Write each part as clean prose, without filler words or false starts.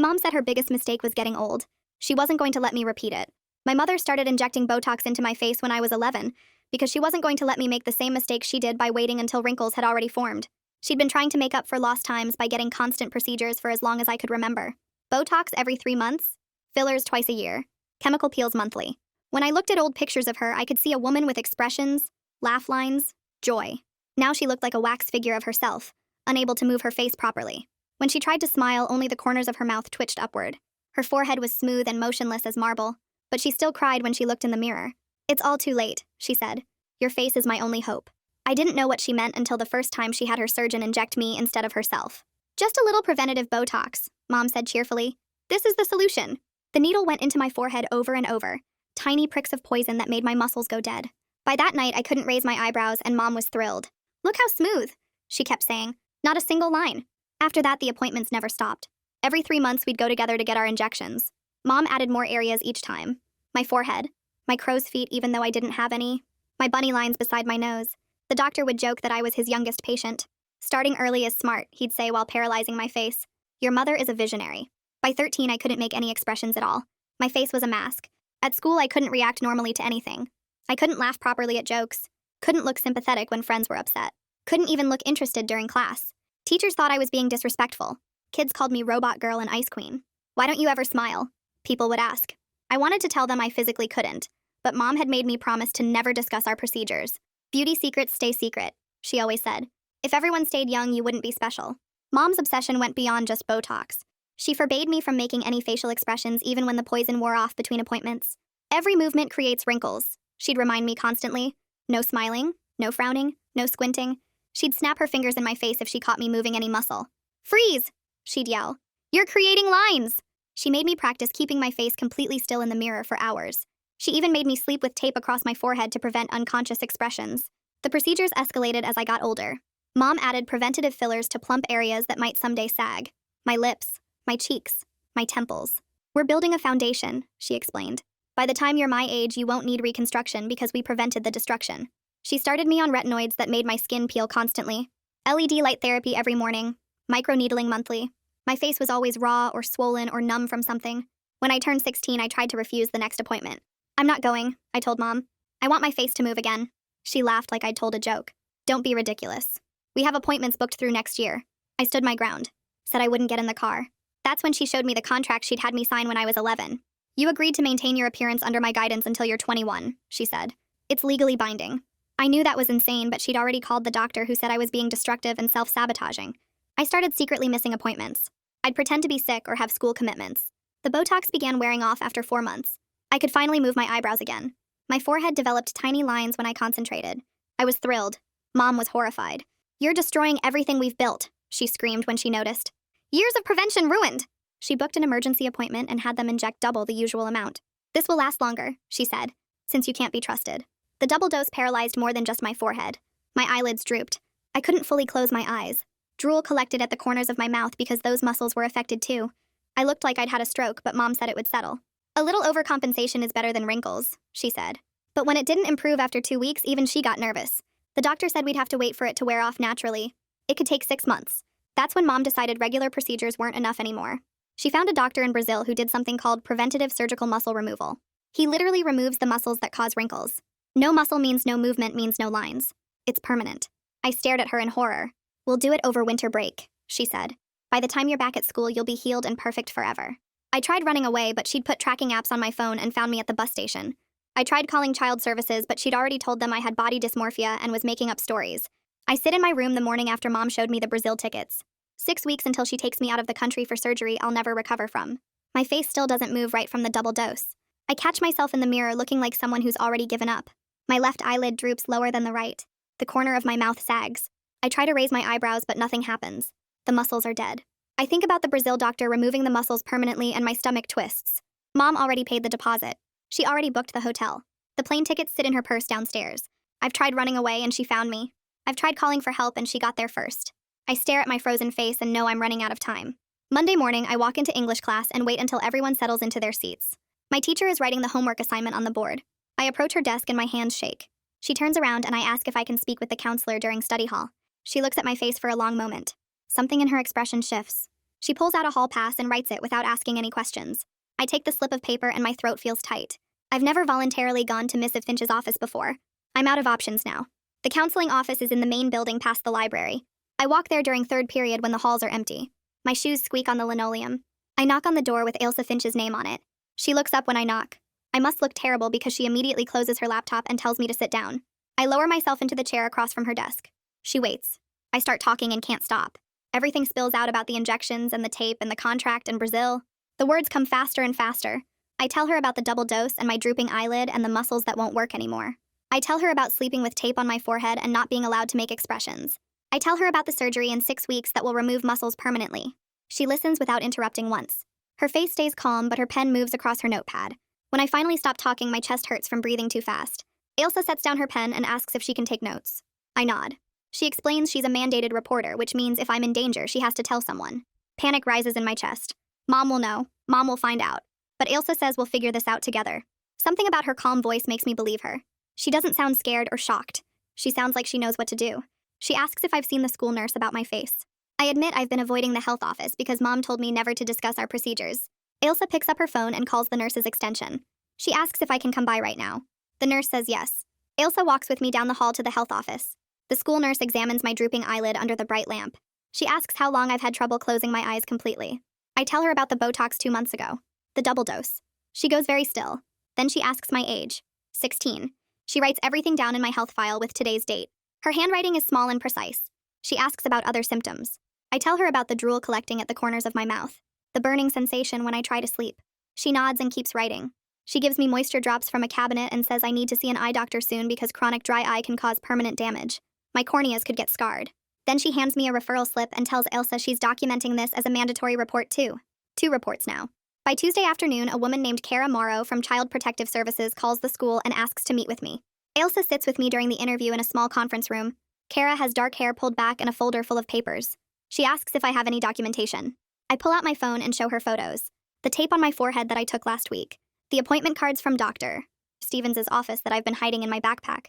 mom said her biggest mistake was getting old. She wasn't going to let me repeat it. My mother started injecting Botox into my face when I was 11 because she wasn't going to let me make the same mistake she did by waiting until wrinkles had already formed. She'd been trying to make up for lost times by getting constant procedures for as long as I could remember. Botox every 3 months, fillers twice a year, chemical peels monthly. When I looked at old pictures of her, I could see a woman with expressions, laugh lines, joy. Now she looked like a wax figure of herself, unable to move her face properly. When she tried to smile, only the corners of her mouth twitched upward. Her forehead was smooth and motionless as marble, but she still cried when she looked in the mirror. "It's all too late," she said. "Your face is my only hope." I didn't know what she meant until the first time she had her surgeon inject me instead of herself. "Just a little preventative Botox," Mom said cheerfully. "This is the solution." The needle went into my forehead over and over, tiny pricks of poison that made my muscles go dead. By that night, I couldn't raise my eyebrows, and Mom was thrilled. "Look how smooth," she kept saying. Not a single line. After that, the appointments never stopped. Every 3 months, we'd go together to get our injections. Mom added more areas each time. My forehead, my crow's feet even though I didn't have any, my bunny lines beside my nose. The doctor would joke that I was his youngest patient. "Starting early is smart," he'd say while paralyzing my face. "Your mother is a visionary." By 13, I couldn't make any expressions at all. My face was a mask. At school, I couldn't react normally to anything. I couldn't laugh properly at jokes, couldn't look sympathetic when friends were upset, couldn't even look interested during class. Teachers thought I was being disrespectful. Kids called me Robot Girl and Ice Queen. "Why don't you ever smile?" people would ask. I wanted to tell them I physically couldn't, but Mom had made me promise to never discuss our procedures. "Beauty secrets stay secret," she always said. "If everyone stayed young, you wouldn't be special." Mom's obsession went beyond just Botox. She forbade me from making any facial expressions even when the poison wore off between appointments. "Every movement creates wrinkles," she'd remind me constantly. "No smiling, no frowning, no squinting." She'd snap her fingers in my face if she caught me moving any muscle. "Freeze!" she'd yell. "You're creating lines!" She made me practice keeping my face completely still in the mirror for hours. She even made me sleep with tape across my forehead to prevent unconscious expressions. The procedures escalated as I got older. Mom added preventative fillers to plump areas that might someday sag. My lips, my cheeks, my temples. "We're building a foundation," she explained. "By the time you're my age, you won't need reconstruction because we prevented the destruction." She started me on retinoids that made my skin peel constantly. LED light therapy every morning. Microneedling monthly. My face was always raw or swollen or numb from something. When I turned 16, I tried to refuse the next appointment. "I'm not going," I told Mom. "I want my face to move again." She laughed like I'd told a joke. "Don't be ridiculous. We have appointments booked through next year." I stood my ground. Said I wouldn't get in the car. That's when she showed me the contract she'd had me sign when I was 11. "You agreed to maintain your appearance under my guidance until you're 21, she said. "It's legally binding." I knew that was insane, but she'd already called the doctor who said I was being destructive and self-sabotaging. I started secretly missing appointments. I'd pretend to be sick or have school commitments. The Botox began wearing off after 4 months. I could finally move my eyebrows again. My forehead developed tiny lines when I concentrated. I was thrilled. Mom was horrified. "You're destroying everything we've built," she screamed when she noticed. "Years of prevention ruined." She booked an emergency appointment and had them inject double the usual amount. "This will last longer," she said, "since you can't be trusted." The double dose paralyzed more than just my forehead. My eyelids drooped. I couldn't fully close my eyes. Drool collected at the corners of my mouth because those muscles were affected too. I looked like I'd had a stroke, but Mom said it would settle. "A little overcompensation is better than wrinkles," she said. But when it didn't improve after 2 weeks, even she got nervous. The doctor said we'd have to wait for it to wear off naturally. It could take 6 months. That's when Mom decided regular procedures weren't enough anymore. She found a doctor in Brazil who did something called preventative surgical muscle removal. He literally removes the muscles that cause wrinkles. No muscle means no movement means no lines. It's permanent. I stared at her in horror. "We'll do it over winter break," she said. "By the time you're back at school, you'll be healed and perfect forever." I tried running away, but she'd put tracking apps on my phone and found me at the bus station. I tried calling child services, but she'd already told them I had body dysmorphia and was making up stories. I sit in my room the morning after Mom showed me the Brazil tickets. 6 weeks until she takes me out of the country for surgery I'll never recover from. My face still doesn't move right from the double dose. I catch myself in the mirror looking like someone who's already given up. My left eyelid droops lower than the right. The corner of my mouth sags. I try to raise my eyebrows, but nothing happens. The muscles are dead. I think about the Brazil doctor removing the muscles permanently and my stomach twists. Mom already paid the deposit. She already booked the hotel. The plane tickets sit in her purse downstairs. I've tried running away and she found me. I've tried calling for help and she got there first. I stare at my frozen face and know I'm running out of time. Monday morning, I walk into English class and wait until everyone settles into their seats. My teacher is writing the homework assignment on the board. I approach her desk and my hands shake. She turns around and I ask if I can speak with the counselor during study hall. She looks at my face for a long moment. Something in her expression shifts. She pulls out a hall pass and writes it without asking any questions. I take the slip of paper and my throat feels tight. I've never voluntarily gone to Miss Finch's office before. I'm out of options now. The counseling office is in the main building past the library. I walk there during third period when the halls are empty. My shoes squeak on the linoleum. I knock on the door with Ailsa Finch's name on it. She looks up when I knock. I must look terrible because she immediately closes her laptop and tells me to sit down. I lower myself into the chair across from her desk. She waits. I start talking and can't stop. Everything spills out about the injections and the tape and the contract and Brazil. The words come faster and faster. I tell her about the double dose and my drooping eyelid and the muscles that won't work anymore. I tell her about sleeping with tape on my forehead and not being allowed to make expressions. I tell her about the surgery in 6 weeks that will remove muscles permanently. She listens without interrupting once. Her face stays calm, but her pen moves across her notepad. When I finally stop talking, my chest hurts from breathing too fast. Ailsa sets down her pen and asks if she can take notes. I nod. She explains she's a mandated reporter, which means if I'm in danger, she has to tell someone. Panic rises in my chest. Mom will know. Mom will find out. But Ailsa says we'll figure this out together. Something about her calm voice makes me believe her. She doesn't sound scared or shocked. She sounds like she knows what to do. She asks if I've seen the school nurse about my face. I admit I've been avoiding the health office because Mom told me never to discuss our procedures. Ailsa picks up her phone and calls the nurse's extension. She asks if I can come by right now. The nurse says yes. Ailsa walks with me down the hall to the health office. The school nurse examines my drooping eyelid under the bright lamp. She asks how long I've had trouble closing my eyes completely. I tell her about the Botox 2 months ago. The double dose. She goes very still. Then she asks my age. 16. She writes everything down in my health file with today's date. Her handwriting is small and precise. She asks about other symptoms. I tell her about the drool collecting at the corners of my mouth. The burning sensation when I try to sleep. She nods and keeps writing. She gives me moisture drops from a cabinet and says I need to see an eye doctor soon because chronic dry eye can cause permanent damage. My corneas could get scarred. Then she hands me a referral slip and tells Ailsa she's documenting this as a mandatory report too. 2 reports now. By Tuesday afternoon, a woman named Kara Morrow from Child Protective Services calls the school and asks to meet with me. Ailsa sits with me during the interview in a small conference room. Kara has dark hair pulled back and a folder full of papers. She asks if I have any documentation. I pull out my phone and show her photos. The tape on my forehead that I took last week. The appointment cards from Dr. Stevens' office that I've been hiding in my backpack.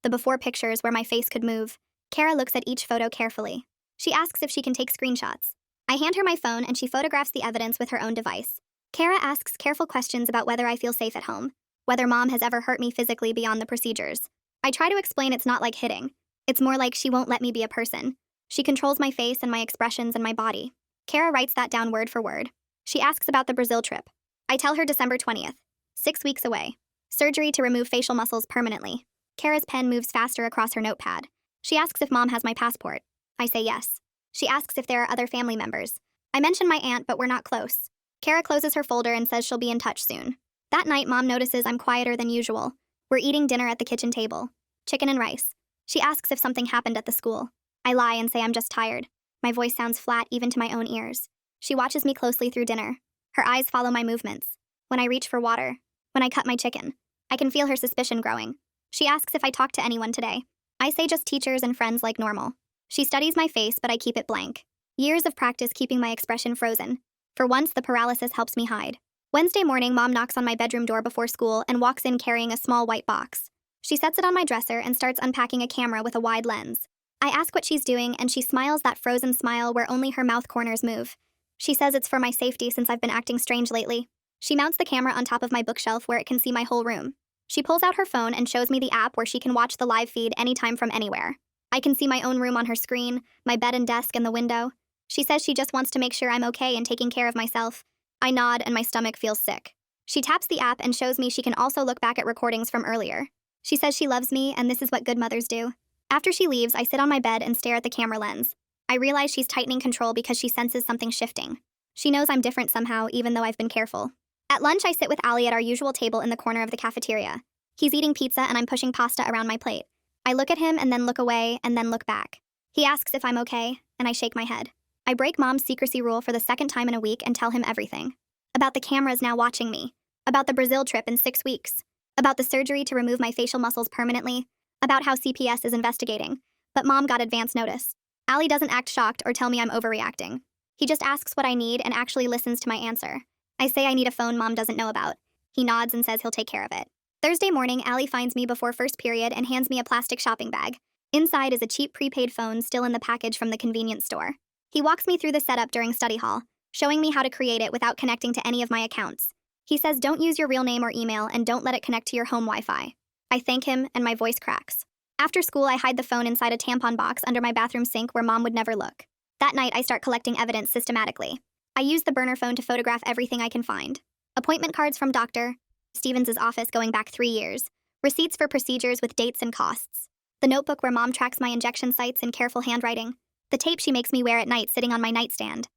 The before pictures where my face could move. Kara looks at each photo carefully. She asks if she can take screenshots. I hand her my phone and she photographs the evidence with her own device. Kara asks careful questions about whether I feel safe at home, whether Mom has ever hurt me physically beyond the procedures. I try to explain it's not like hitting. It's more like she won't let me be a person. She controls my face and my expressions and my body. Kara writes that down word for word. She asks about the Brazil trip. I tell her December 20th. 6 weeks away. Surgery to remove facial muscles permanently. Kara's pen moves faster across her notepad. She asks if Mom has my passport. I say yes. She asks if there are other family members. I mention my aunt, but we're not close. Kara closes her folder and says she'll be in touch soon. That night, Mom notices I'm quieter than usual. We're eating dinner at the kitchen table. Chicken and rice. She asks if something happened at the school. I lie and say I'm just tired. My voice sounds flat even to my own ears. She watches me closely through dinner. Her eyes follow my movements. When I reach for water. When I cut my chicken. I can feel her suspicion growing. She asks if I talked to anyone today. I say just teachers and friends like normal. She studies my face, but I keep it blank. Years of practice keeping my expression frozen. For once, the paralysis helps me hide. Wednesday morning, Mom knocks on my bedroom door before school and walks in carrying a small white box. She sets it on my dresser and starts unpacking a camera with a wide lens. I ask what she's doing, and she smiles that frozen smile where only her mouth corners move. She says it's for my safety since I've been acting strange lately. She mounts the camera on top of my bookshelf where it can see my whole room. She pulls out her phone and shows me the app where she can watch the live feed anytime from anywhere. I can see my own room on her screen, my bed and desk and the window. She says she just wants to make sure I'm okay and taking care of myself. I nod and my stomach feels sick. She taps the app and shows me she can also look back at recordings from earlier. She says she loves me and this is what good mothers do. After she leaves, I sit on my bed and stare at the camera lens. I realize she's tightening control because she senses something shifting. She knows I'm different somehow, even though I've been careful. At lunch, I sit with Ali at our usual table in the corner of the cafeteria. He's eating pizza and I'm pushing pasta around my plate. I look at him and then look away and then look back. He asks if I'm okay, and I shake my head. I break Mom's secrecy rule for the second time in a week and tell him everything. About the cameras now watching me. About the Brazil trip in 6 weeks. About the surgery to remove my facial muscles permanently. About how CPS is investigating. But Mom got advance notice. Ali doesn't act shocked or tell me I'm overreacting. He just asks what I need and actually listens to my answer. I say I need a phone Mom doesn't know about. He nods and says he'll take care of it. Thursday morning, Ali finds me before first period and hands me a plastic shopping bag. Inside is a cheap prepaid phone still in the package from the convenience store. He walks me through the setup during study hall, showing me how to create it without connecting to any of my accounts. He says don't use your real name or email and don't let it connect to your home Wi-Fi. I thank him and my voice cracks. After school, I hide the phone inside a tampon box under my bathroom sink where Mom would never look. That night, I start collecting evidence systematically. I use the burner phone to photograph everything I can find. Appointment cards from Dr. Stevens' office going back 3 years. Receipts for procedures with dates and costs. The notebook where Mom tracks my injection sites in careful handwriting. The tape she makes me wear at night sitting on my nightstand.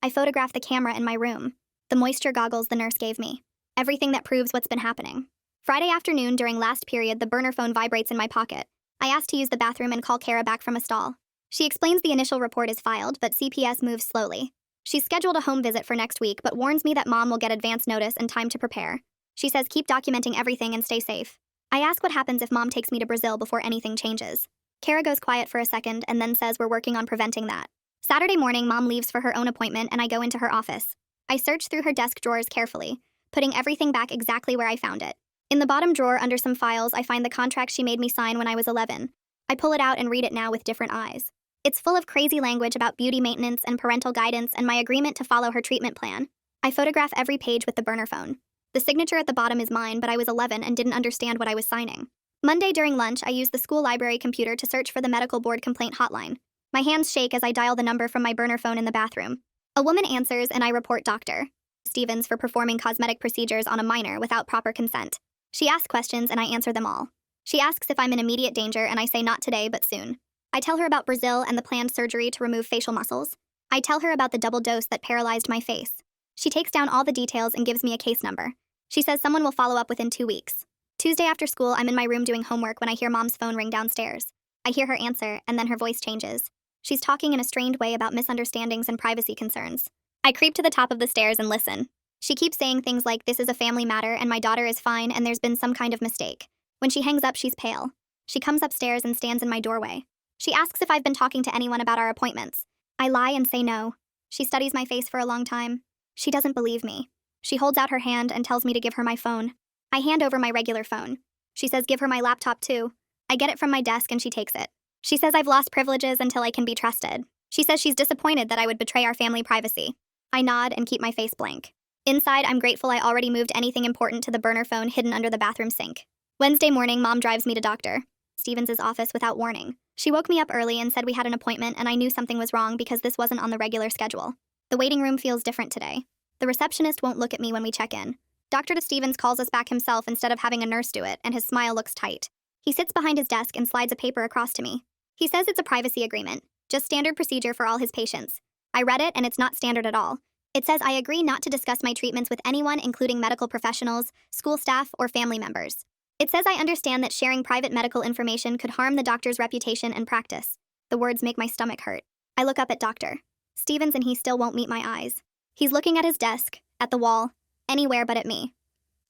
I photograph the camera in my room. The moisture goggles the nurse gave me. Everything that proves what's been happening. Friday afternoon during last period, the burner phone vibrates in my pocket. I ask to use the bathroom and call Kara back from a stall. She explains the initial report is filed, but CPS moves slowly. She's scheduled a home visit for next week, but warns me that Mom will get advance notice and time to prepare. She says keep documenting everything and stay safe. I ask what happens if Mom takes me to Brazil before anything changes. Kara goes quiet for a second and then says we're working on preventing that. Saturday morning, Mom leaves for her own appointment and I go into her office. I search through her desk drawers carefully, putting everything back exactly where I found it. In the bottom drawer under some files, I find the contract she made me sign when I was 11. I pull it out and read it now with different eyes. It's full of crazy language about beauty maintenance and parental guidance and my agreement to follow her treatment plan. I photograph every page with the burner phone. The signature at the bottom is mine, but I was 11 and didn't understand what I was signing. Monday during lunch, I use the school library computer to search for the medical board complaint hotline. My hands shake as I dial the number from my burner phone in the bathroom. A woman answers and I report Dr. Stevens for performing cosmetic procedures on a minor without proper consent. She asks questions and I answer them all. She asks if I'm in immediate danger and I say not today but soon. I tell her about Brazil and the planned surgery to remove facial muscles. I tell her about the double dose that paralyzed my face. She takes down all the details and gives me a case number. She says someone will follow up within 2 weeks. Tuesday after school, I'm in my room doing homework when I hear Mom's phone ring downstairs. I hear her answer, and then her voice changes. She's talking in a strained way about misunderstandings and privacy concerns. I creep to the top of the stairs and listen. She keeps saying things like, this is a family matter and my daughter is fine and there's been some kind of mistake. When she hangs up, she's pale. She comes upstairs and stands in my doorway. She asks if I've been talking to anyone about our appointments. I lie and say no. She studies my face for a long time. She doesn't believe me. She holds out her hand and tells me to give her my phone. I hand over my regular phone. She says give her my laptop too. I get it from my desk and she takes it. She says I've lost privileges until I can be trusted. She says she's disappointed that I would betray our family privacy. I nod and keep my face blank. Inside, I'm grateful I already moved anything important to the burner phone hidden under the bathroom sink. Wednesday morning, Mom drives me to Dr. Stevens' office without warning. She woke me up early and said we had an appointment and I knew something was wrong because this wasn't on the regular schedule. The waiting room feels different today. The receptionist won't look at me when we check in. Dr. Stevens calls us back himself instead of having a nurse do it, and his smile looks tight. He sits behind his desk and slides a paper across to me. He says it's a privacy agreement, just standard procedure for all his patients. I read it and it's not standard at all. It says I agree not to discuss my treatments with anyone, including medical professionals, school staff, or family members. It says I understand that sharing private medical information could harm the doctor's reputation and practice. The words make my stomach hurt. I look up at Dr. Stevens and he still won't meet my eyes. He's looking at his desk, at the wall, anywhere but at me.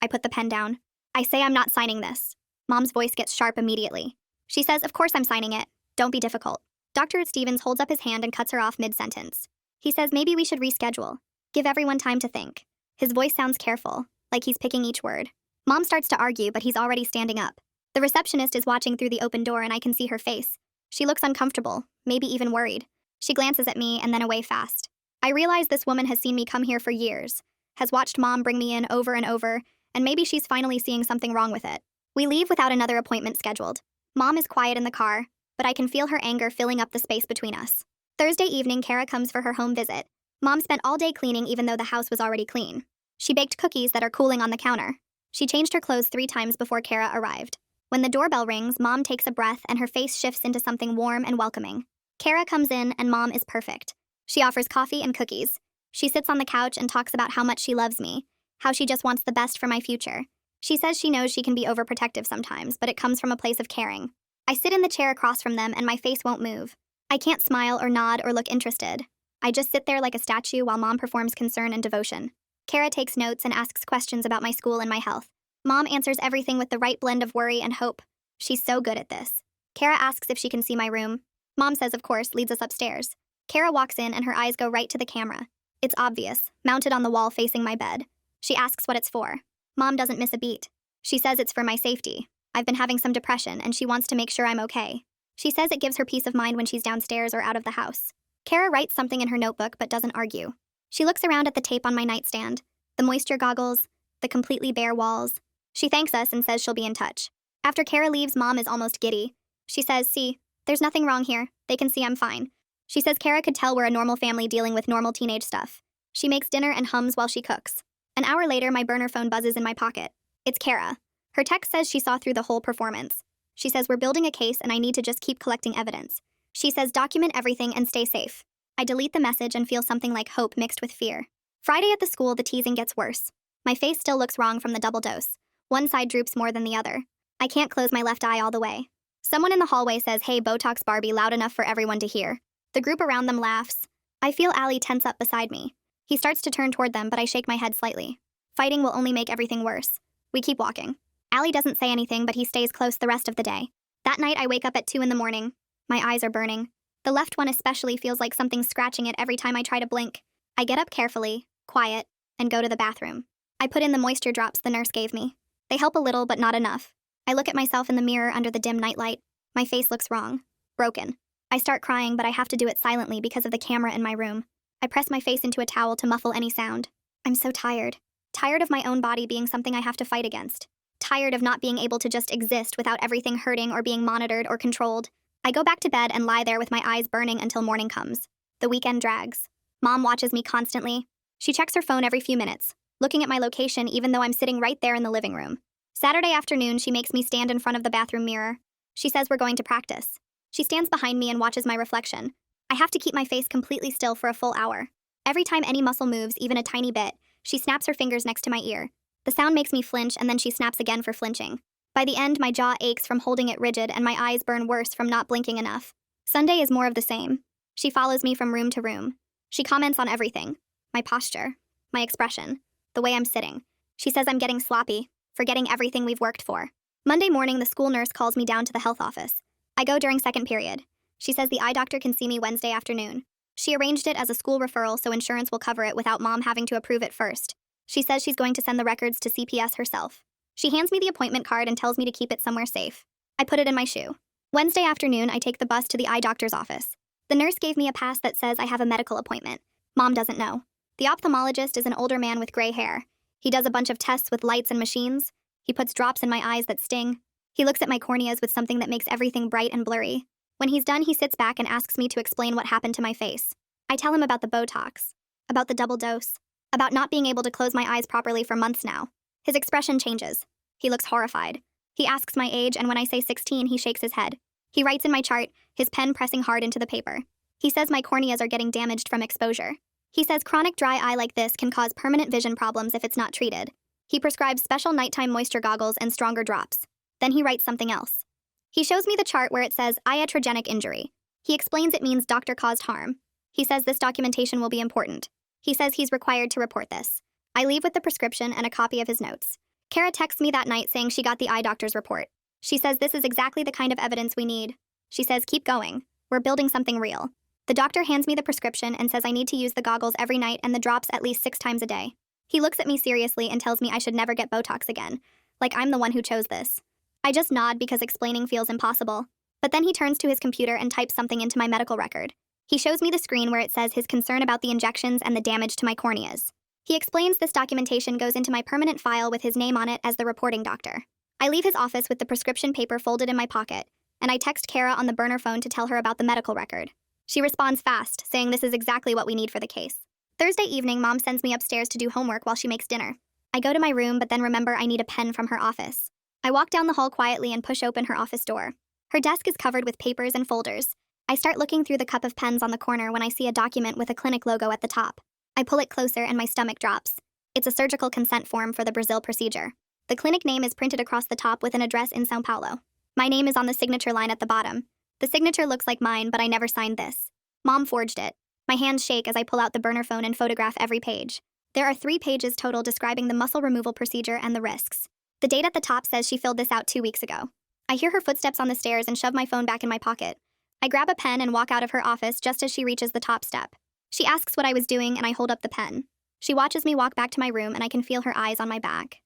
I put the pen down. I say I'm not signing this. Mom's voice gets sharp immediately. She says, of course I'm signing it. Don't be difficult. Dr. Stevens holds up his hand and cuts her off mid-sentence. He says maybe we should reschedule. Give everyone time to think. His voice sounds careful, like he's picking each word. Mom starts to argue, but he's already standing up. The receptionist is watching through the open door and I can see her face. She looks uncomfortable, maybe even worried. She glances at me and then away fast. I realize this woman has seen me come here for years, has watched Mom bring me in over and over, and maybe she's finally seeing something wrong with it. We leave without another appointment scheduled. Mom is quiet in the car, but I can feel her anger filling up the space between us. Thursday evening, Kara comes for her home visit. Mom spent all day cleaning even though the house was already clean. She baked cookies that are cooling on the counter. She changed her clothes 3 times before Kara arrived. When the doorbell rings, Mom takes a breath and her face shifts into something warm and welcoming. Kara comes in and Mom is perfect. She offers coffee and cookies. She sits on the couch and talks about how much she loves me, how she just wants the best for my future. She says she knows she can be overprotective sometimes, but it comes from a place of caring. I sit in the chair across from them and my face won't move. I can't smile or nod or look interested. I just sit there like a statue while Mom performs concern and devotion. Kara takes notes and asks questions about my school and my health. Mom answers everything with the right blend of worry and hope. She's so good at this. Kara asks if she can see my room. Mom says, of course, leads us upstairs. Kara walks in and her eyes go right to the camera. It's obvious, mounted on the wall facing my bed. She asks what it's for. Mom doesn't miss a beat. She says it's for my safety. I've been having some depression and she wants to make sure I'm okay. She says it gives her peace of mind when she's downstairs or out of the house. Kara writes something in her notebook but doesn't argue. She looks around at the tape on my nightstand, the moisture goggles, the completely bare walls. She thanks us and says she'll be in touch. After Kara leaves, Mom is almost giddy. She says, "See, there's nothing wrong here. They can see I'm fine." She says Kara could tell we're a normal family dealing with normal teenage stuff. She makes dinner and hums while she cooks. An hour later, my burner phone buzzes in my pocket. It's Kara. Her text says she saw through the whole performance. She says we're building a case and I need to just keep collecting evidence. She says document everything and stay safe. I delete the message and feel something like hope mixed with fear. Friday at the school, the teasing gets worse. My face still looks wrong from the double dose. One side droops more than the other. I can't close my left eye all the way. Someone in the hallway says, "Hey, Botox Barbie," loud enough for everyone to hear. The group around them laughs. I feel Allie tense up beside me. He starts to turn toward them, but I shake my head slightly. Fighting will only make everything worse. We keep walking. Allie doesn't say anything, but he stays close the rest of the day. That night, I wake up at 2 in the morning. My eyes are burning. The left one especially feels like something's scratching it every time I try to blink. I get up carefully, quiet, and go to the bathroom. I put in the moisture drops the nurse gave me. They help a little, but not enough. I look at myself in the mirror under the dim nightlight. My face looks wrong. Broken. I start crying, but I have to do it silently because of the camera in my room. I press my face into a towel to muffle any sound. I'm so tired. Tired of my own body being something I have to fight against. Tired of not being able to just exist without everything hurting or being monitored or controlled. I go back to bed and lie there with my eyes burning until morning comes. The weekend drags. Mom watches me constantly. She checks her phone every few minutes, looking at my location even though I'm sitting right there in the living room. Saturday afternoon, she makes me stand in front of the bathroom mirror. She says we're going to practice. She stands behind me and watches my reflection. I have to keep my face completely still for a full hour. Every time any muscle moves, even a tiny bit, she snaps her fingers next to my ear. The sound makes me flinch, and then she snaps again for flinching. By the end, my jaw aches from holding it rigid, and my eyes burn worse from not blinking enough. Sunday is more of the same. She follows me from room to room. She comments on everything. My posture, my expression, the way I'm sitting. She says I'm getting sloppy, forgetting everything we've worked for. Monday morning, the school nurse calls me down to the health office. I go during second period. She says the eye doctor can see me Wednesday afternoon. She arranged it as a school referral so insurance will cover it without Mom having to approve it first. She says she's going to send the records to CPS herself. She hands me the appointment card and tells me to keep it somewhere safe. I put it in my shoe. Wednesday afternoon, I take the bus to the eye doctor's office. The nurse gave me a pass that says I have a medical appointment. Mom doesn't know. The ophthalmologist is an older man with gray hair. He does a bunch of tests with lights and machines. He puts drops in my eyes that sting. He looks at my corneas with something that makes everything bright and blurry. When he's done, he sits back and asks me to explain what happened to my face. I tell him about the Botox, about the double dose, about not being able to close my eyes properly for months now. His expression changes. He looks horrified. He asks my age, and when I say 16, he shakes his head. He writes in my chart, his pen pressing hard into the paper. He says my corneas are getting damaged from exposure. He says chronic dry eye like this can cause permanent vision problems if it's not treated. He prescribes special nighttime moisture goggles and stronger drops. Then he writes something else. He shows me the chart where it says iatrogenic injury. He explains it means doctor-caused harm. He says this documentation will be important. He says he's required to report this. I leave with the prescription and a copy of his notes. Kara texts me that night saying she got the eye doctor's report. She says this is exactly the kind of evidence we need. She says keep going. We're building something real. The doctor hands me the prescription and says I need to use the goggles every night and the drops at least 6 times a day. He looks at me seriously and tells me I should never get Botox again, like I'm the one who chose this. I just nod because explaining feels impossible. But then he turns to his computer and types something into my medical record. He shows me the screen where it says his concern about the injections and the damage to my corneas. He explains this documentation goes into my permanent file with his name on it as the reporting doctor. I leave his office with the prescription paper folded in my pocket, and I text Kara on the burner phone to tell her about the medical record. She responds fast, saying this is exactly what we need for the case. Thursday evening, Mom sends me upstairs to do homework while she makes dinner. I go to my room, but then remember I need a pen from her office. I walk down the hall quietly and push open her office door. Her desk is covered with papers and folders. I start looking through the cup of pens on the corner when I see a document with a clinic logo at the top. I pull it closer and my stomach drops. It's a surgical consent form for the Brazil procedure. The clinic name is printed across the top with an address in São Paulo. My name is on the signature line at the bottom. The signature looks like mine, but I never signed this. Mom forged it. My hands shake as I pull out the burner phone and photograph every page. There are 3 pages total describing the muscle removal procedure and the risks. The date at the top says she filled this out 2 weeks ago. I hear her footsteps on the stairs and shove my phone back in my pocket. I grab a pen and walk out of her office just as she reaches the top step. She asks what I was doing and I hold up the pen. She watches me walk back to my room and I can feel her eyes on my back.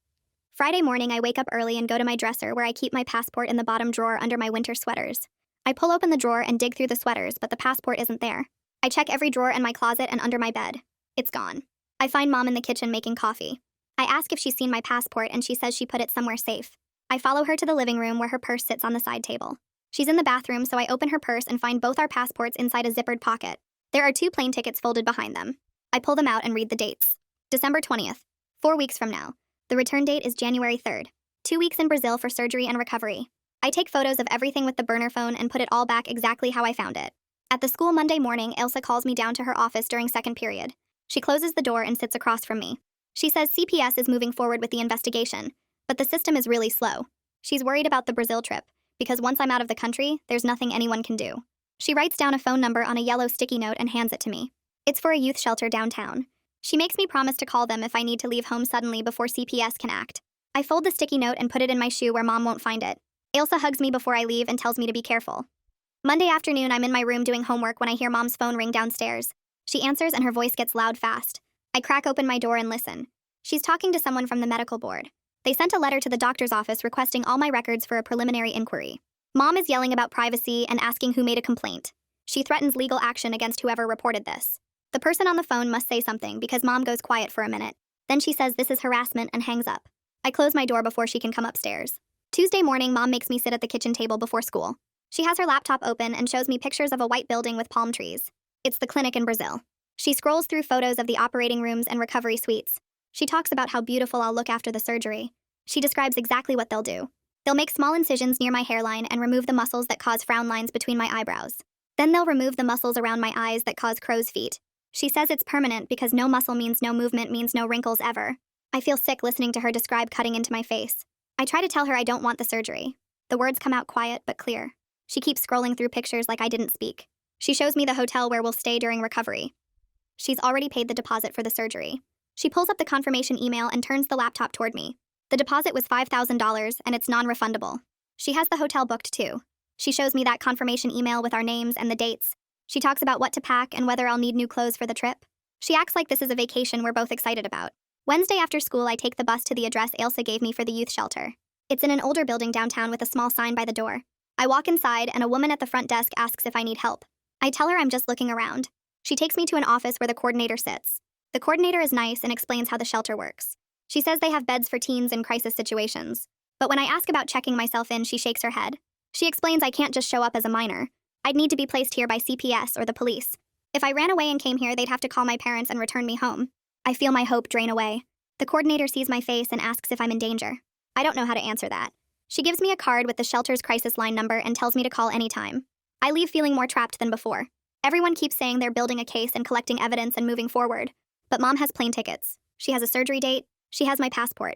Friday morning, I wake up early and go to my dresser where I keep my passport in the bottom drawer under my winter sweaters. I pull open the drawer and dig through the sweaters, but the passport isn't there. I check every drawer in my closet and under my bed. It's gone. I find Mom in the kitchen making coffee. I ask if she's seen my passport and she says she put it somewhere safe. I follow her to the living room where her purse sits on the side table. She's in the bathroom, so I open her purse and find both our passports inside a zippered pocket. There are 2 plane tickets folded behind them. I pull them out and read the dates. December 20th, 4 weeks from now. The return date is January 3rd. 2 weeks in Brazil for surgery and recovery. I take photos of everything with the burner phone and put it all back exactly how I found it. At the school Monday morning, Elsa calls me down to her office during second period. She closes the door and sits across from me. She says CPS is moving forward with the investigation, but the system is really slow. She's worried about the Brazil trip, because once I'm out of the country, there's nothing anyone can do. She writes down a phone number on a yellow sticky note and hands it to me. It's for a youth shelter downtown. She makes me promise to call them if I need to leave home suddenly before CPS can act. I fold the sticky note and put it in my shoe where Mom won't find it. Elsa hugs me before I leave and tells me to be careful. Monday afternoon, I'm in my room doing homework when I hear Mom's phone ring downstairs. She answers and her voice gets loud fast. I crack open my door and listen. She's talking to someone from the medical board. They sent a letter to the doctor's office requesting all my records for a preliminary inquiry. Mom is yelling about privacy and asking who made a complaint. She threatens legal action against whoever reported this. The person on the phone must say something because Mom goes quiet for a minute. Then she says this is harassment and hangs up. I close my door before she can come upstairs. Tuesday morning, Mom makes me sit at the kitchen table before school. She has her laptop open and shows me pictures of a white building with palm trees. It's the clinic in Brazil. She scrolls through photos of the operating rooms and recovery suites. She talks about how beautiful I'll look after the surgery. She describes exactly what they'll do. They'll make small incisions near my hairline and remove the muscles that cause frown lines between my eyebrows. Then they'll remove the muscles around my eyes that cause crow's feet. She says it's permanent because no muscle means no movement means no wrinkles ever. I feel sick listening to her describe cutting into my face. I try to tell her I don't want the surgery. The words come out quiet but clear. She keeps scrolling through pictures like I didn't speak. She shows me the hotel where we'll stay during recovery. She's already paid the deposit for the surgery. She pulls up the confirmation email and turns the laptop toward me. The deposit was $5,000 and it's non-refundable. She has the hotel booked too. She shows me that confirmation email with our names and the dates. She talks about what to pack and whether I'll need new clothes for the trip. She acts like this is a vacation we're both excited about. Wednesday after school, I take the bus to the address Elsa gave me for the youth shelter. It's in an older building downtown with a small sign by the door. I walk inside and a woman at the front desk asks if I need help. I tell her I'm just looking around. She takes me to an office where the coordinator sits. The coordinator is nice and explains how the shelter works. She says they have beds for teens in crisis situations. But when I ask about checking myself in, she shakes her head. She explains I can't just show up as a minor. I'd need to be placed here by CPS or the police. If I ran away and came here, they'd have to call my parents and return me home. I feel my hope drain away. The coordinator sees my face and asks if I'm in danger. I don't know how to answer that. She gives me a card with the shelter's crisis line number and tells me to call anytime. I leave feeling more trapped than before. Everyone keeps saying they're building a case and collecting evidence and moving forward. But Mom has plane tickets. She has a surgery date. She has my passport.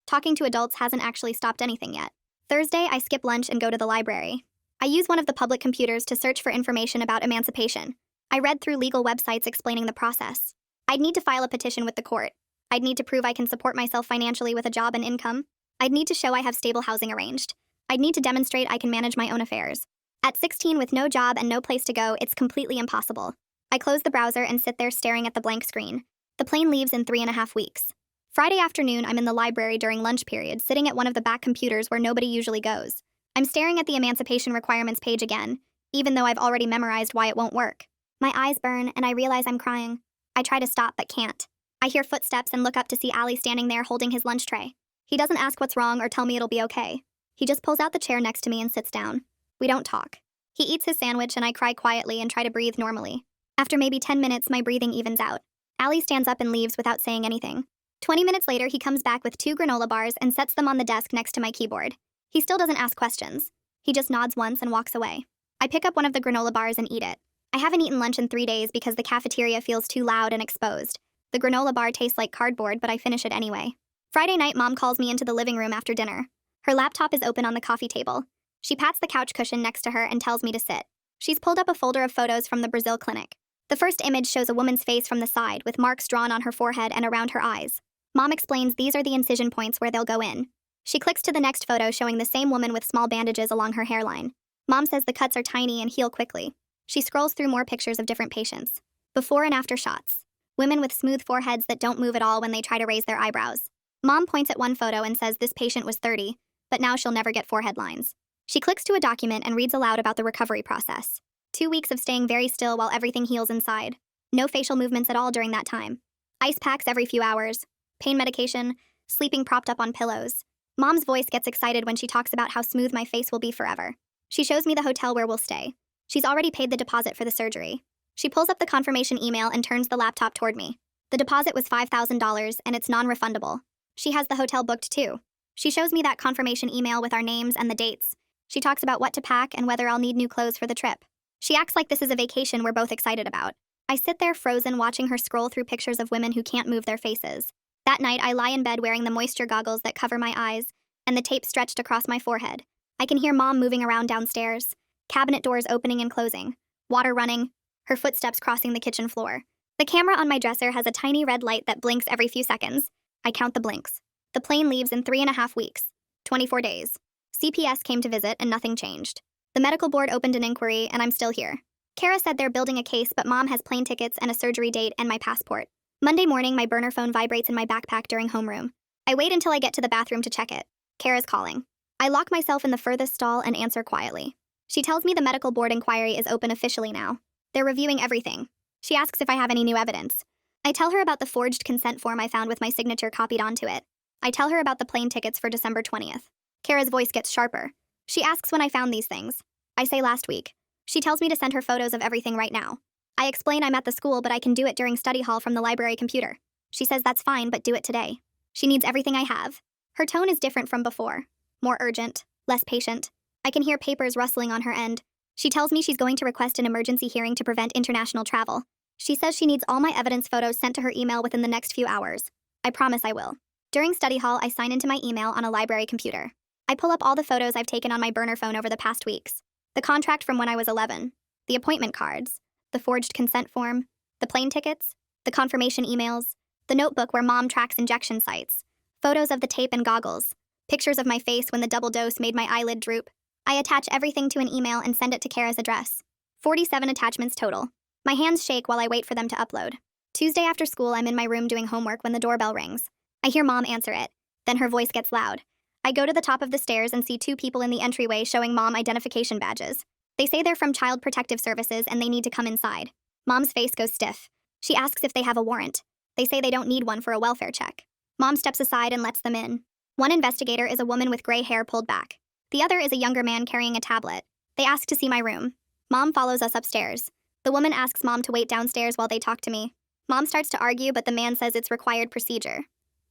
Talking to adults hasn't actually stopped anything yet. Thursday, I skip lunch and go to the library. I use one of the public computers to search for information about emancipation. I read through legal websites explaining the process. I'd need to file a petition with the court. I'd need to prove I can support myself financially with a job and income. I'd need to show I have stable housing arranged. I'd need to demonstrate I can manage my own affairs. At 16 with no job and no place to go, it's completely impossible. I close the browser and sit there staring at the blank screen. The plane leaves in 3.5 weeks. Friday afternoon, I'm in the library during lunch period, sitting at one of the back computers where nobody usually goes. I'm staring at the emancipation requirements page again, even though I've already memorized why it won't work. My eyes burn, and I realize I'm crying. I try to stop, but can't. I hear footsteps and look up to see Ali standing there holding his lunch tray. He doesn't ask what's wrong or tell me it'll be okay. He just pulls out the chair next to me and sits down. We don't talk. He eats his sandwich and I cry quietly and try to breathe normally. After maybe 10 minutes, my breathing evens out. Ali stands up and leaves without saying anything. 20 minutes later, he comes back with 2 granola bars and sets them on the desk next to my keyboard. He still doesn't ask questions. He just nods once and walks away. I pick up one of the granola bars and eat it. I haven't eaten lunch in 3 days because the cafeteria feels too loud and exposed. The granola bar tastes like cardboard, but I finish it anyway. Friday night, Mom calls me into the living room after dinner. Her laptop is open on the coffee table. She pats the couch cushion next to her and tells me to sit. She's pulled up a folder of photos from the Brazil clinic. The first image shows a woman's face from the side with marks drawn on her forehead and around her eyes. Mom explains these are the incision points where they'll go in. She clicks to the next photo showing the same woman with small bandages along her hairline. Mom says the cuts are tiny and heal quickly. She scrolls through more pictures of different patients. Before and after shots. Women with smooth foreheads that don't move at all when they try to raise their eyebrows. Mom points at one photo and says this patient was 30, but now she'll never get forehead lines. She clicks to a document and reads aloud about the recovery process. 2 weeks of staying very still while everything heals inside. No facial movements at all during that time. Ice packs every few hours. Pain medication. Sleeping propped up on pillows. Mom's voice gets excited when she talks about how smooth my face will be forever. She shows me the hotel where we'll stay. She's already paid the deposit for the surgery. She pulls up the confirmation email and turns the laptop toward me. The deposit was $5,000 and it's non-refundable. She has the hotel booked too. She shows me that confirmation email with our names and the dates. She talks about what to pack and whether I'll need new clothes for the trip. She acts like this is a vacation we're both excited about. I sit there frozen watching her scroll through pictures of women who can't move their faces. That night, I lie in bed wearing the moisture goggles that cover my eyes and the tape stretched across my forehead. I can hear Mom moving around downstairs, cabinet doors opening and closing, water running, her footsteps crossing the kitchen floor. The camera on my dresser has a tiny red light that blinks every few seconds. I count the blinks. The plane leaves in 3.5 weeks, 24 days. CPS came to visit and nothing changed. The medical board opened an inquiry and I'm still here. Kara said they're building a case, but Mom has plane tickets and a surgery date and my passport. Monday morning, my burner phone vibrates in my backpack during homeroom. I wait until I get to the bathroom to check it. Kara's calling. I lock myself in the furthest stall and answer quietly. She tells me the medical board inquiry is open officially now. They're reviewing everything. She asks if I have any new evidence. I tell her about the forged consent form I found with my signature copied onto it. I tell her about the plane tickets for December 20th. Kara's voice gets sharper. She asks when I found these things. I say last week. She tells me to send her photos of everything right now. I explain I'm at the school, but I can do it during study hall from the library computer. She says that's fine, but do it today. She needs everything I have. Her tone is different from before. More urgent, less patient. I can hear papers rustling on her end. She tells me she's going to request an emergency hearing to prevent international travel. She says she needs all my evidence photos sent to her email within the next few hours. I promise I will. During study hall, I sign into my email on a library computer. I pull up all the photos I've taken on my burner phone over the past weeks. The contract from when I was 11. The appointment cards. The forged consent form. The plane tickets. The confirmation emails. The notebook where Mom tracks injection sites. Photos of the tape and goggles. Pictures of my face when the double dose made my eyelid droop. I attach everything to an email and send it to Kara's address. 47 attachments total. My hands shake while I wait for them to upload. Tuesday after school, I'm in my room doing homework when the doorbell rings. I hear Mom answer it. Then her voice gets loud. I go to the top of the stairs and see 2 people in the entryway showing Mom identification badges. They say they're from Child Protective Services and they need to come inside. Mom's face goes stiff. She asks if they have a warrant. They say they don't need one for a welfare check. Mom steps aside and lets them in. One investigator is a woman with gray hair pulled back. The other is a younger man carrying a tablet. They ask to see my room. Mom follows us upstairs. The woman asks Mom to wait downstairs while they talk to me. Mom starts to argue, but the man says it's required procedure.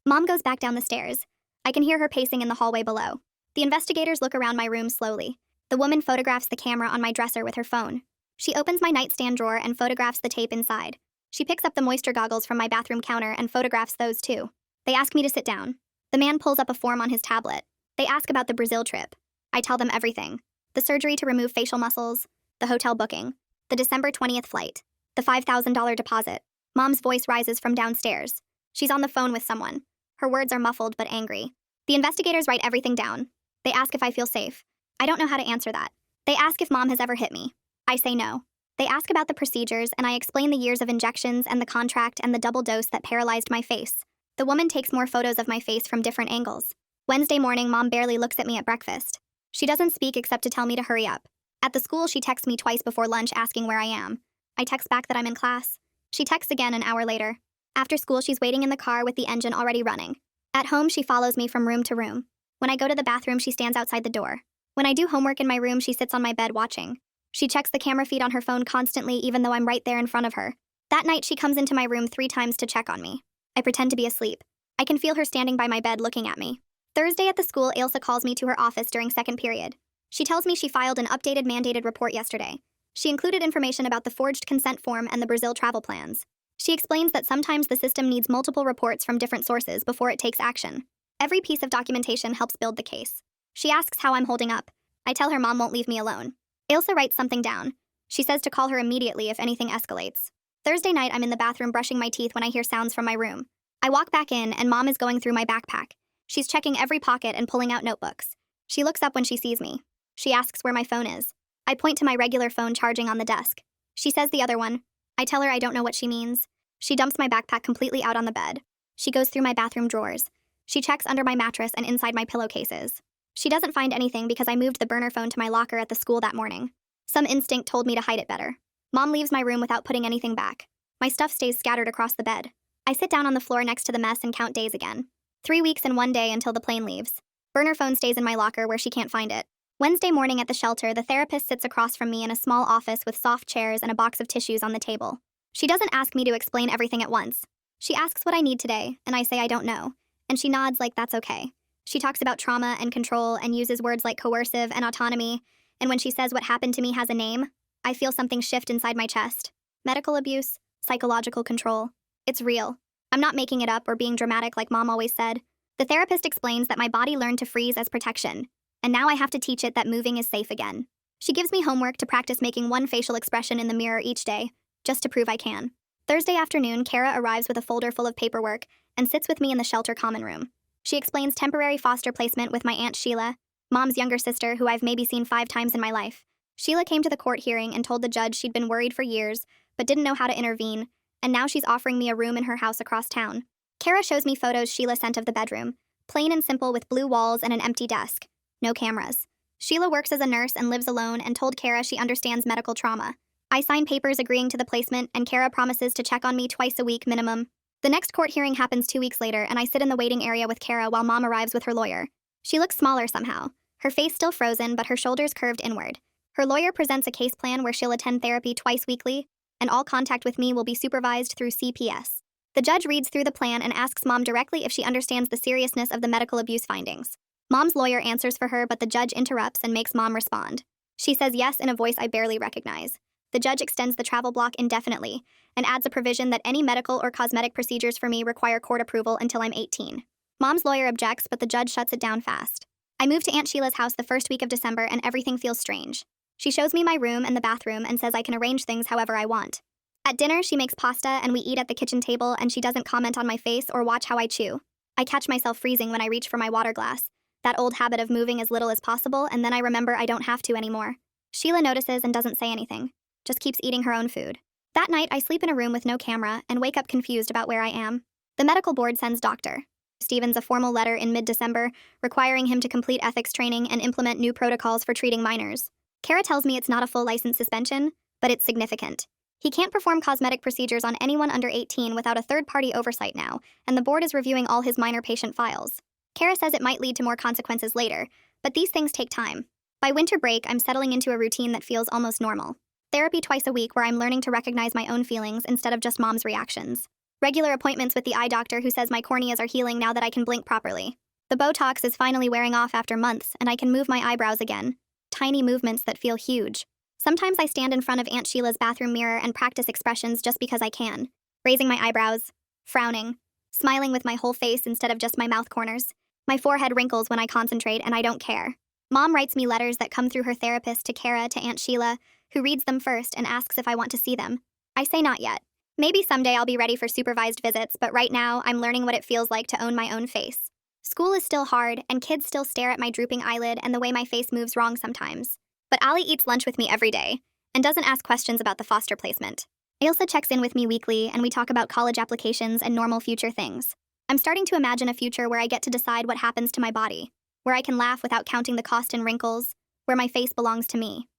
Mom goes back down the stairs. I can hear her pacing in the hallway below. The investigators look around my room slowly. The woman photographs the camera on my dresser with her phone. She opens my nightstand drawer and photographs the tape inside. She picks up the moisture goggles from my bathroom counter and photographs those too. They ask me to sit down. The man pulls up a form on his tablet. They ask about the Brazil trip. I tell them everything. The surgery to remove facial muscles, the hotel booking, the December 20th flight, the $5,000 deposit. Mom's voice rises from downstairs. She's on the phone with someone. Her words are muffled but angry. The investigators write everything down. They ask if I feel safe. I don't know how to answer that. They ask if Mom has ever hit me. I say no. They ask about the procedures and I explain the years of injections and the contract and the double dose that paralyzed my face. The woman takes more photos of my face from different angles. Wednesday morning, Mom barely looks at me at breakfast. She doesn't speak except to tell me to hurry up. At the school, she texts me twice before lunch asking where I am. I text back that I'm in class. She texts again an hour later. After school, she's waiting in the car with the engine already running. At home, she follows me from room to room. When I go to the bathroom, she stands outside the door. When I do homework in my room, she sits on my bed watching. She checks the camera feed on her phone constantly, even though I'm right there in front of her. That night, she comes into my room 3 times to check on me. I pretend to be asleep. I can feel her standing by my bed looking at me. Thursday at the school, Ailsa calls me to her office during second period. She tells me she filed an updated mandated report yesterday. She included information about the forged consent form and the Brazil travel plans. She explains that sometimes the system needs multiple reports from different sources before it takes action. Every piece of documentation helps build the case. She asks how I'm holding up. I tell her Mom won't leave me alone. Ailsa writes something down. She says to call her immediately if anything escalates. Thursday night, I'm in the bathroom brushing my teeth when I hear sounds from my room. I walk back in and Mom is going through my backpack. She's checking every pocket and pulling out notebooks. She looks up when she sees me. She asks where my phone is. I point to my regular phone charging on the desk. She says the other one. I tell her I don't know what she means. She dumps my backpack completely out on the bed. She goes through my bathroom drawers. She checks under my mattress and inside my pillowcases. She doesn't find anything because I moved the burner phone to my locker at the school that morning. Some instinct told me to hide it better. Mom leaves my room without putting anything back. My stuff stays scattered across the bed. I sit down on the floor next to the mess and count days again. 3 weeks and 1 day until the plane leaves. Burner phone stays in my locker where she can't find it. Wednesday morning at the shelter, the therapist sits across from me in a small office with soft chairs and a box of tissues on the table. She doesn't ask me to explain everything at once. She asks what I need today, and I say I don't know. And she nods like that's okay. She talks about trauma and control and uses words like coercive and autonomy. And when she says what happened to me has a name, I feel something shift inside my chest. Medical abuse, psychological control. It's real. I'm not making it up or being dramatic like Mom always said. The therapist explains that my body learned to freeze as protection, and now I have to teach it that moving is safe again. She gives me homework to practice making one facial expression in the mirror each day, just to prove I can. Thursday afternoon, Kara arrives with a folder full of paperwork and sits with me in the shelter common room. She explains temporary foster placement with my Aunt Sheila, Mom's younger sister, who I've maybe seen 5 times in my life. Sheila came to the court hearing and told the judge she'd been worried for years, but didn't know how to intervene, and now she's offering me a room in her house across town. Kara shows me photos Sheila sent of the bedroom, plain and simple with blue walls and an empty desk. No cameras. Sheila works as a nurse and lives alone and told Kara she understands medical trauma. I sign papers agreeing to the placement, and Kara promises to check on me twice a week minimum. The next court hearing happens 2 weeks later, and I sit in the waiting area with Kara while Mom arrives with her lawyer. She looks smaller somehow, her face still frozen but her shoulders curved inward. Her lawyer presents a case plan where she'll attend therapy twice weekly, and all contact with me will be supervised through CPS. The judge reads through the plan and asks Mom directly if she understands the seriousness of the medical abuse findings. Mom's lawyer answers for her, but the judge interrupts and makes Mom respond. She says yes in a voice I barely recognize. The judge extends the travel block indefinitely and adds a provision that any medical or cosmetic procedures for me require court approval until I'm 18. Mom's lawyer objects, but the judge shuts it down fast. I move to Aunt Sheila's house the first week of December, and everything feels strange. She shows me my room and the bathroom and says I can arrange things however I want. At dinner, she makes pasta and we eat at the kitchen table, and she doesn't comment on my face or watch how I chew. I catch myself freezing when I reach for my water glass, that old habit of moving as little as possible, and then I remember I don't have to anymore. Sheila notices and doesn't say anything, just keeps eating her own food. That night, I sleep in a room with no camera and wake up confused about where I am. The medical board sends Dr. Stevens a formal letter in mid-December requiring him to complete ethics training and implement new protocols for treating minors. Kara tells me it's not a full license suspension, but it's significant. He can't perform cosmetic procedures on anyone under 18 without a third-party oversight now, and the board is reviewing all his minor patient files. Kara says it might lead to more consequences later, but these things take time. By winter break, I'm settling into a routine that feels almost normal. Therapy twice a week where I'm learning to recognize my own feelings instead of just Mom's reactions. Regular appointments with the eye doctor who says my corneas are healing now that I can blink properly. The Botox is finally wearing off after months, and I can move my eyebrows again. Tiny movements that feel huge. Sometimes I stand in front of Aunt Sheila's bathroom mirror and practice expressions just because I can. Raising my eyebrows, frowning, smiling with my whole face instead of just my mouth corners. My forehead wrinkles when I concentrate, and I don't care. Mom writes me letters that come through her therapist to Kara to Aunt Sheila, who reads them first and asks if I want to see them. I say not yet. Maybe someday I'll be ready for supervised visits, but right now I'm learning what it feels like to own my own face. School is still hard, and kids still stare at my drooping eyelid and the way my face moves wrong sometimes. But Ali eats lunch with me every day, and doesn't ask questions about the foster placement. Ailsa checks in with me weekly, and we talk about college applications and normal future things. I'm starting to imagine a future where I get to decide what happens to my body, where I can laugh without counting the cost in wrinkles, where my face belongs to me.